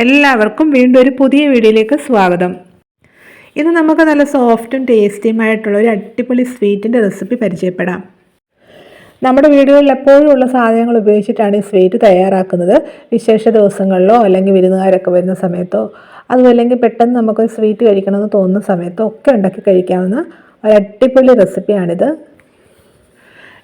എല്ലാവർക്കും വീണ്ടും ഒരു പുതിയ വീഡിയോയിലേക്ക് സ്വാഗതം. ഇന്ന് നമുക്ക് നല്ല സോഫ്റ്റും ടേസ്റ്റിയുമായിട്ടുള്ള ഒരു അടിപൊളി സ്വീറ്റിൻ്റെ റെസിപ്പി പരിചയപ്പെടാം. നമ്മുടെ വീടുകളിൽ എപ്പോഴും ഉള്ള സാധനങ്ങൾ ഉപയോഗിച്ചിട്ടാണ് ഈ സ്വീറ്റ് തയ്യാറാക്കുന്നത്. വിശേഷ ദിവസങ്ങളിലോ അല്ലെങ്കിൽ വിരുന്നുകാരൊക്കെ വരുന്ന സമയത്തോ അതുമല്ലെങ്കിൽ പെട്ടെന്ന് നമുക്കൊരു സ്വീറ്റ് കഴിക്കണമെന്ന് തോന്നുന്ന സമയത്തോ ഒക്കെ ഉണ്ടാക്കി കഴിക്കാവുന്ന ഒരു അടിപൊളി റെസിപ്പിയാണിത്.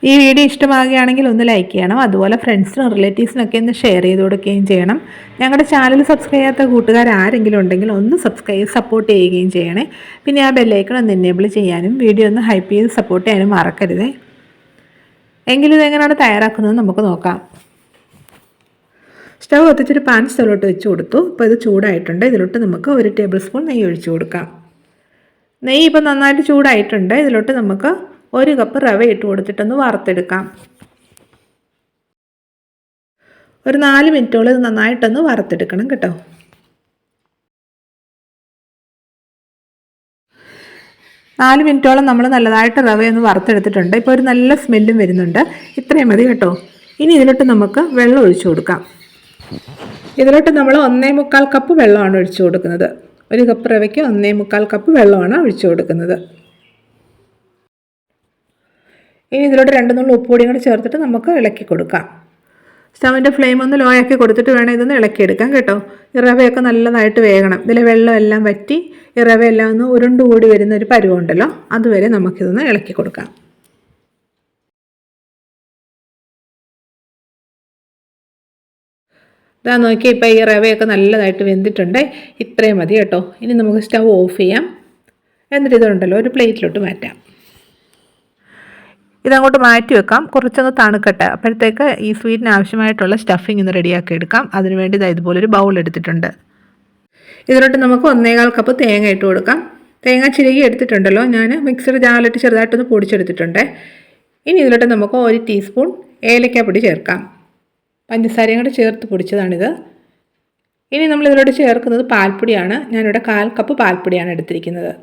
ഈ വീഡിയോ ഇഷ്ടമാകുകയാണെങ്കിൽ ഒന്ന് ലൈക്ക് ചെയ്യണം. അതുപോലെ ഫ്രണ്ട്സിനും റിലേറ്റീവ്സിനൊക്കെ ഒന്ന് ഷെയർ ചെയ്ത് കൊടുക്കുകയും ചെയ്യണം. ഞങ്ങളുടെ ചാനൽ സബ്സ്ക്രൈബ് ചെയ്യാത്ത കൂട്ടുകാർ ആരെങ്കിലും ഉണ്ടെങ്കിൽ ഒന്ന് സപ്പോർട്ട് ചെയ്യുകയും ചെയ്യണേ. പിന്നെ ആ ബെല്ലൈക്കൺ ഒന്ന് എനേബിൾ ചെയ്യാനും വീഡിയോ ഒന്ന് ഹൈപ്പ് ചെയ്ത് സപ്പോർട്ട് ചെയ്യാനും മറക്കരുതേ. എങ്കിലും ഇതെങ്ങനെയാണ് തയ്യാറാക്കുന്നത് നമുക്ക് നോക്കാം. സ്റ്റവ് കത്തിച്ചൊരു പാൻ സ്റ്റവിലോട്ട് വെച്ച് കൊടുത്തു. അപ്പോൾ ഇത് ചൂടായിട്ടുണ്ട്. ഇതിലോട്ട് നമുക്ക് 1 ടേബിൾ സ്പൂൺ നെയ്യ് ഒഴിച്ചു കൊടുക്കാം. നെയ്യ് ഇപ്പോൾ നന്നായിട്ട് ചൂടായിട്ടുണ്ട്. ഇതിലോട്ട് നമുക്ക് 1 കപ്പ് റവ ഇട്ട് കൊടുത്തിട്ടൊന്ന് വറുത്തെടുക്കാം. ഒരു 4 മിനിറ്റോളം ഇത് നന്നായിട്ടൊന്ന് വറുത്തെടുക്കണം കേട്ടോ. നാല് മിനിറ്റോളം നമ്മൾ നല്ലതായിട്ട് റവയൊന്ന് വറുത്തെടുത്തിട്ടുണ്ട്. ഇപ്പോൾ ഒരു നല്ല സ്മെല്ലും വരുന്നുണ്ട്. ഇത്രയും മതി കേട്ടോ. ഇനി ഇതിലോട്ട് നമുക്ക് വെള്ളം ഒഴിച്ചു കൊടുക്കാം. ഇതിലോട്ട് നമ്മൾ 1.25 കപ്പ് വെള്ളമാണ് ഒഴിച്ചു കൊടുക്കുന്നത്. 1 കപ്പ് റവയ്ക്ക് 1.25 കപ്പ് വെള്ളമാണ് ഒഴിച്ചു കൊടുക്കുന്നത്. ഇനി ഇതിലോട്ട് 2 നുള്ളി ഉപ്പുപൊടി കൂടി ചേർത്തിട്ട് നമുക്ക് ഇളക്കി കൊടുക്കാം. സ്റ്റവിൻ്റെ ഫ്ലെയിം ഒന്ന് ലോ ആക്കി കൊടുത്തിട്ട് വേണം ഇതൊന്ന് ഇളക്കിയെടുക്കാം കേട്ടോ. ഈ റവയൊക്കെ നല്ലതായിട്ട് വേകണം. ഇതിലെ വെള്ളമെല്ലാം വറ്റി ഈ റവയെല്ലാം ഒന്ന് ഉരുണ്ടുകൂടി വരുന്ന ഒരു പരുവമുണ്ടല്ലോ, അതുവരെ നമുക്കിതൊന്ന് ഇളക്കി കൊടുക്കാം. ഇതാ നോക്കി, ഇപ്പോൾ ഈ റവയൊക്കെ നല്ലതായിട്ട് വെന്തിട്ടുണ്ട്. ഇത്രയും മതി കേട്ടോ. ഇനി നമുക്ക് സ്റ്റവ് ഓഫ് ചെയ്യാം. എന്നിട്ട് ഇതുണ്ടല്ലോ ഒരു പ്ലേറ്റിലോട്ട് മാറ്റാം. ഇതങ്ങോട്ട് മാറ്റി വെക്കാം. കുറച്ചൊന്ന് തണുക്കട്ടെ. അപ്പോഴത്തേക്ക് ഈ സ്വീറ്റിന് ആവശ്യമായിട്ടുള്ള സ്റ്റഫിങ് ഒന്ന് റെഡിയാക്കി എടുക്കാം. അതിനുവേണ്ടി ഇതുപോലൊരു ബൗൾ എടുത്തിട്ടുണ്ട്. ഇതിലോട്ട് നമുക്ക് 1.25 കപ്പ് തേങ്ങ ഇട്ട് കൊടുക്കാം. തേങ്ങ ചിരകി എടുത്തിട്ടുണ്ടല്ലോ, ഞാൻ മിക്സർ ജാറിലിട്ട് ചെറുതായിട്ടൊന്ന് പൊടിച്ചെടുത്തിട്ടുണ്ട്. ഇനി ഇതിലോട്ട് നമുക്ക് 1 ടീസ്പൂൺ ഏലക്കാപ്പൊടി ചേർക്കാം. പഞ്ചസാരയും കൂടെ ചേർത്ത് പൊടിച്ചതാണിത്. ഇനി നമ്മൾ ഇതിലോട്ട് ചേർക്കുന്നത് പാൽപ്പൊടിയാണ്. ഞാനിവിടെ 1/4 കപ്പ് പാൽപ്പൊടിയാണ് എടുത്തിരിക്കുന്നത്.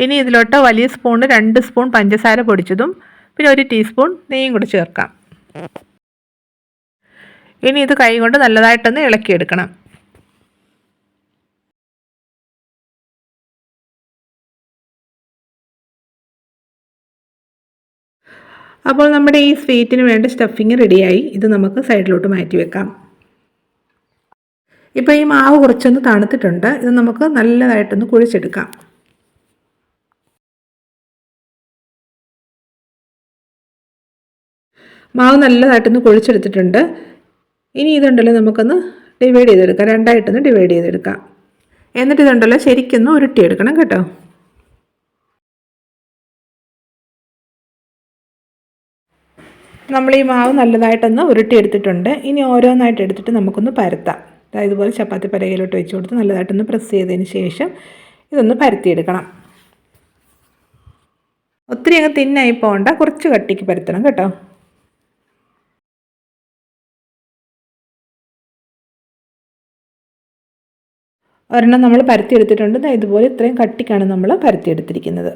ഇനി ഇതിലോട്ട് വലിയ സ്പൂണ് 2 സ്പൂൺ പഞ്ചസാര പൊടിച്ചതും പിന്നെ 1 ടീസ്പൂൺ നെയ്യും കൂടി ചേർക്കാം. ഇനി ഇത് കൈ കൊണ്ട് നല്ലതായിട്ടൊന്ന് ഇളക്കിയെടുക്കണം. അപ്പോൾ നമ്മുടെ ഈ സ്വീറ്റിന് വേണ്ട സ്റ്റഫിങ് റെഡിയായി. ഇത് നമുക്ക് സൈഡിലോട്ട് മാറ്റി വെക്കാം. ഇപ്പോൾ ഈ മാവ് കുറച്ചൊന്ന് തണുത്തിട്ടുണ്ട്. ഇത് നമുക്ക് നല്ലതായിട്ടൊന്ന് കുഴിച്ചെടുക്കാം. മാവ് നല്ലതായിട്ടൊന്ന് കുഴിച്ചെടുത്തിട്ടുണ്ട്. ഇനി ഇതുണ്ടല്ലോ നമുക്കൊന്ന് ഡിവൈഡ് ചെയ്തെടുക്കാം. 2ആയിട്ടൊന്ന് ഡിവൈഡ് ചെയ്തെടുക്കാം. എന്നിട്ട് ഇതുണ്ടല്ലോ ശരിക്കൊന്ന് ഉരുട്ടിയെടുക്കണം കേട്ടോ. നമ്മൾ ഈ മാവ് നല്ലതായിട്ടൊന്ന് ഉരുട്ടിയെടുത്തിട്ടുണ്ട്. ഇനി ഓരോന്നായിട്ട് എടുത്തിട്ട് നമുക്കൊന്ന് പരത്താം. ഇതുപോലെ ചപ്പാത്തി പലകയിലോട്ട് വെച്ച് കൊടുത്ത് നല്ലതായിട്ടൊന്ന് പ്രസ് ചെയ്തതിന് ശേഷം ഇതൊന്ന് പരത്തിയെടുക്കണം. ഒത്തിരി അങ്ങ് തിന്നായി പോകണ്ട, കുറച്ച് കട്ടിക്ക് പരത്തണം കേട്ടോ. ഒരെണ്ണം നമ്മൾ പരത്തിയെടുത്തിട്ടുണ്ട്. ഇതുപോലെ ഇത്രയും കട്ടിക്കാണ് നമ്മൾ പരത്തിയെടുത്തിരിക്കുന്നത്.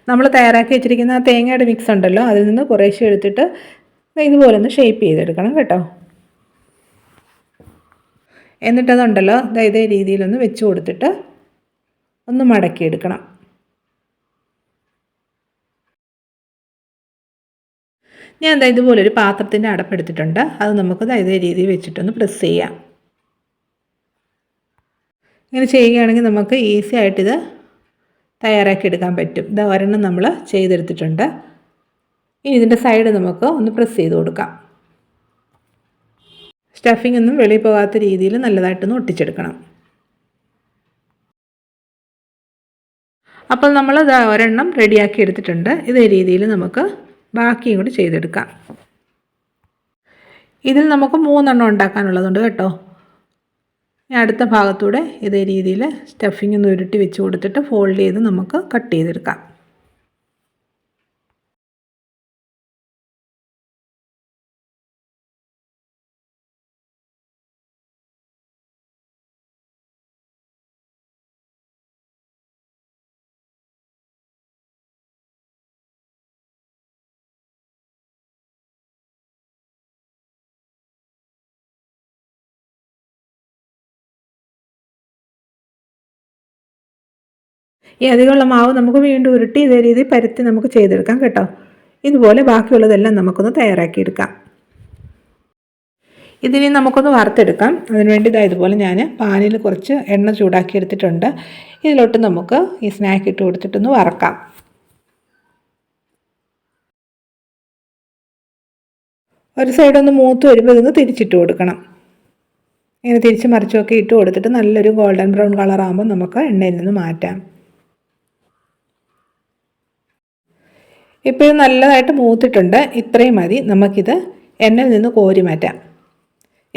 നമ്മൾ തയ്യാറാക്കി വെച്ചിരിക്കുന്ന ആ തേങ്ങയുടെ മിക്സ് ഉണ്ടല്ലോ, അതിൽ നിന്ന് കുറേശ്ശെ എടുത്തിട്ട് ഇതുപോലെ ഒന്ന് ഷേപ്പ് ചെയ്തെടുക്കണം കേട്ടോ. എന്നിട്ടതുണ്ടല്ലോ ഇതേ രീതിയിലൊന്ന് വെച്ച് കൊടുത്തിട്ട് ഒന്ന് മടക്കിയെടുക്കണം. ഞാൻ ഇതുപോലൊരു പാത്രത്തിൻ്റെ അടപ്പെടുത്തിട്ടുണ്ട്. അത് നമുക്ക് ഇതേ രീതിയിൽ വെച്ചിട്ടൊന്ന് പ്രസ് ചെയ്യാം. ഇങ്ങനെ ചെയ്യുകയാണെങ്കിൽ നമുക്ക് ഈസി ആയിട്ടിത് തയ്യാറാക്കി എടുക്കാൻ പറ്റും. ഒരെണ്ണം നമ്മൾ ചെയ്തെടുത്തിട്ടുണ്ട്. ഇനി ഇതിൻ്റെ സൈഡ് നമുക്ക് ഒന്ന് പ്രസ് ചെയ്ത് കൊടുക്കാം. സ്റ്റഫിംഗ് ഒന്നും വെളിയിൽ പോകാത്ത രീതിയിൽ നല്ലതായിട്ടൊന്ന് ഒട്ടിച്ചെടുക്കണം. അപ്പോൾ നമ്മൾ ഒരെണ്ണം റെഡിയാക്കി എടുത്തിട്ടുണ്ട്. ഇതേ രീതിയിൽ നമുക്ക് ബാക്കിയും കൂടി ചെയ്തെടുക്കാം. ഇതിൽ നമുക്ക് 3 എണ്ണം ഉണ്ടാക്കാനുള്ളതുണ്ട് കേട്ടോ. അടുത്ത ഭാഗത്തൂടെ ഇതേ രീതിയിൽ സ്റ്റഫിംഗ് ഒന്ന് ഉരുട്ടി വെച്ച് കൊടുത്തിട്ട് ഫോൾഡ് ചെയ്ത് നമുക്ക് കട്ട് ചെയ്തെടുക്കാം. ഈ അധികമുള്ള മാവ് നമുക്ക് വീണ്ടും ഉരുട്ടി ഇതേ രീതിയിൽ പരത്തി നമുക്ക് ചെയ്തെടുക്കാം കേട്ടോ. ഇതുപോലെ ബാക്കിയുള്ളതെല്ലാം നമുക്കൊന്ന് തയ്യാറാക്കിയെടുക്കാം. ഇതിനി നമുക്കൊന്ന് വറുത്തെടുക്കാം. അതിനുവേണ്ടി ഇതുപോലെ ഞാൻ പാനിൽ കുറച്ച് എണ്ണ ചൂടാക്കി എടുത്തിട്ടുണ്ട്. ഇതിലോട്ട് നമുക്ക് ഈ സ്നാക്ക് ഇട്ട് കൊടുത്തിട്ടൊന്ന് വറക്കാം. ഒരു സൈഡൊന്ന് മൂത്ത് വരുമ്പോൾ ഇതൊന്ന് തിരിച്ചിട്ട് കൊടുക്കണം. ഇങ്ങനെ തിരിച്ച് മറിച്ചൊക്കെ ഇട്ട് കൊടുത്തിട്ട് നല്ലൊരു ഗോൾഡൻ ബ്രൗൺ കളറാകുമ്പോൾ നമുക്ക് എണ്ണയിൽ നിന്ന് മാറ്റാം. ഇപ്പോൾ ഇത് നല്ലതായിട്ട് മൂത്തിട്ടുണ്ട്. ഇത്രയും മതി. നമുക്കിത് എണ്ണയിൽ നിന്ന് കോരി മാറ്റാം.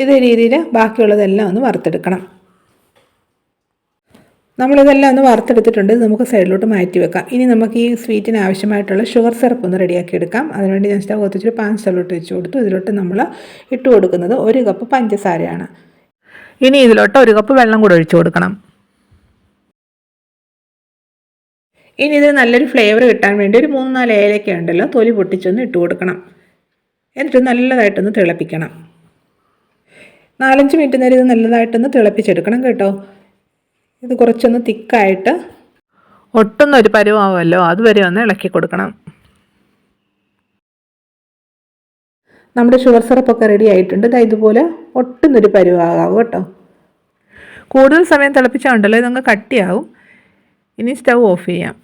ഇതേ രീതിയിൽ ബാക്കിയുള്ളതെല്ലാം ഒന്ന് വറുത്തെടുക്കണം. നമ്മളിതെല്ലാം ഒന്ന് വറുത്തെടുത്തിട്ടുണ്ട്. ഇത് നമുക്ക് സൈഡിലോട്ട് മാറ്റി വെക്കാം. ഇനി നമുക്ക് ഈ സ്വീറ്റിന് ആവശ്യമായിട്ടുള്ള ഷുഗർ സിറപ്പ് ഒന്ന് റെഡിയാക്കി എടുക്കാം. അതിനുവേണ്ടി ഞാൻ സ്റ്റവ് കത്തിച്ചിട്ട് പാൻ സ്റ്റവിലോട്ട് വെച്ച് കൊടുത്തു. ഇതിലോട്ട് നമ്മൾ ഇട്ട് കൊടുക്കുന്നത് 1 കപ്പ് പഞ്ചസാരയാണ്. ഇനി ഇതിലോട്ട് 1 കപ്പ് വെള്ളം കൂടെ ഒഴിച്ചു കൊടുക്കണം. ഇനി ഇത് നല്ലൊരു ഫ്ലേവർ കിട്ടാൻ വേണ്ടി ഒരു 3-4 ഏലക്ക ഉണ്ടല്ലോ, തൊലി പൊട്ടിച്ചൊന്ന് ഇട്ട് കൊടുക്കണം. എന്നിട്ട് നല്ലതായിട്ടൊന്ന് തിളപ്പിക്കണം. 4-5 മിനിറ്റ് നേരം ഇത് നല്ലതായിട്ടൊന്ന് തിളപ്പിച്ചെടുക്കണം കേട്ടോ. ഇത് കുറച്ചൊന്ന് തിക്കായിട്ട് ഒട്ടുന്നൊരു പരുവാമല്ലോ, അതുവരെ ഒന്ന് ഇളക്കി കൊടുക്കണം. നമ്മുടെ ഷുഗർ സിറപ്പൊക്കെ റെഡി ആയിട്ടുണ്ട്. ഇതുപോലെ ഒട്ടുന്നൊരു പരുവാകാവും കേട്ടോ. കൂടുതൽ സമയം തിളപ്പിച്ചാൽ ഇതങ്ങ് കട്ടിയാവും. ഇനി സ്റ്റൗ ഓഫ് ചെയ്യാം.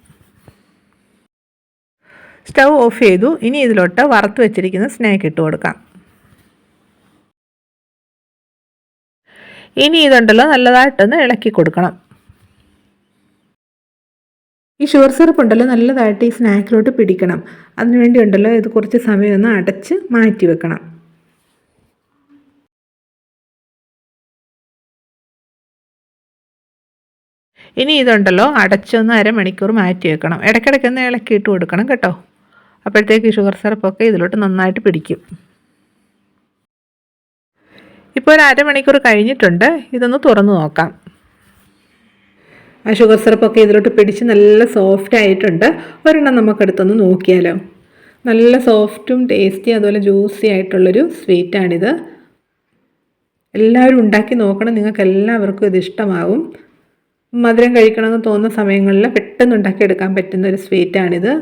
സ്റ്റൗ ഓഫ് ചെയ്തു. ഇനി ഇതിലോട്ട് വറുത്ത് വെച്ചിരിക്കുന്ന സ്നാക്ക് ഇട്ട് കൊടുക്കാം. ഇനി ഇതുണ്ടല്ലോ നല്ലതായിട്ടൊന്ന് ഇളക്കി കൊടുക്കണം. ഈ ഷുഗർ സിറപ്പ് ഉണ്ടല്ലോ നല്ലതായിട്ട് ഈ സ്നാക്കിലോട്ട് പിടിക്കണം. അതിനുവേണ്ടി ഉണ്ടല്ലോ ഇത് കുറച്ച് സമയം ഒന്ന് അടച്ച് മാറ്റി വെക്കണം. ഇനി ഇതുണ്ടല്ലോ അടച്ചൊന്ന് 1/2 മണിക്കൂർ മാറ്റി വെക്കണം. ഇടയ്ക്കിടയ്ക്കൊന്ന് ഇളക്കിയിട്ട് കൊടുക്കണം കേട്ടോ. അപ്പോഴത്തേക്ക് ഈ ഷുഗർ സിറപ്പൊക്കെ ഇതിലോട്ട് നന്നായിട്ട് പിടിക്കും. ഇപ്പോൾ ഒരു 1/2 മണിക്കൂർ കഴിഞ്ഞിട്ടുണ്ട്. ഇതൊന്ന് തുറന്ന് നോക്കാം. ആ ഷുഗർ സിറപ്പൊക്കെ ഇതിലോട്ട് പിടിച്ച് നല്ല സോഫ്റ്റ് ആയിട്ടുണ്ട്. ഒരെണ്ണം നമുക്കെടുത്തൊന്ന് നോക്കിയാലോ. നല്ല സോഫ്റ്റും ടേസ്റ്റി അതുപോലെ ജ്യൂസി ആയിട്ടുള്ളൊരു സ്വീറ്റാണിത്. എല്ലാവരും ഉണ്ടാക്കി നോക്കണം. നിങ്ങൾക്ക് എല്ലാവർക്കും ഇത് ഇഷ്ടമാകും. മധുരം കഴിക്കണമെന്ന് തോന്നുന്ന സമയങ്ങളിൽ പെട്ടെന്ന് ഉണ്ടാക്കിയെടുക്കാൻ പറ്റുന്ന ഒരു സ്വീറ്റാണിത്.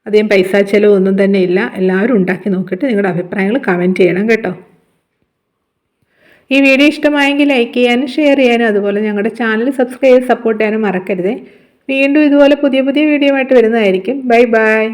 അധികം പൈസ ചിലവൊന്നും തന്നെ ഇല്ല. എല്ലാവരും ഉണ്ടാക്കി നോക്കിയിട്ട് നിങ്ങളുടെ അഭിപ്രായങ്ങൾ കമൻറ്റ് ചെയ്യണം കേട്ടോ. ഈ വീഡിയോ ഇഷ്ടമായെങ്കിൽ ലൈക്ക് ചെയ്യാനും ഷെയർ ചെയ്യാനും അതുപോലെ ഞങ്ങളുടെ ചാനൽ സബ്സ്ക്രൈബ് ചെയ്ത് സപ്പോർട്ട് ചെയ്യാനും മറക്കരുത്. വീണ്ടും ഇതുപോലെ പുതിയ വീഡിയോ ആയിട്ട് വരുന്നതായിരിക്കും. Bye bye.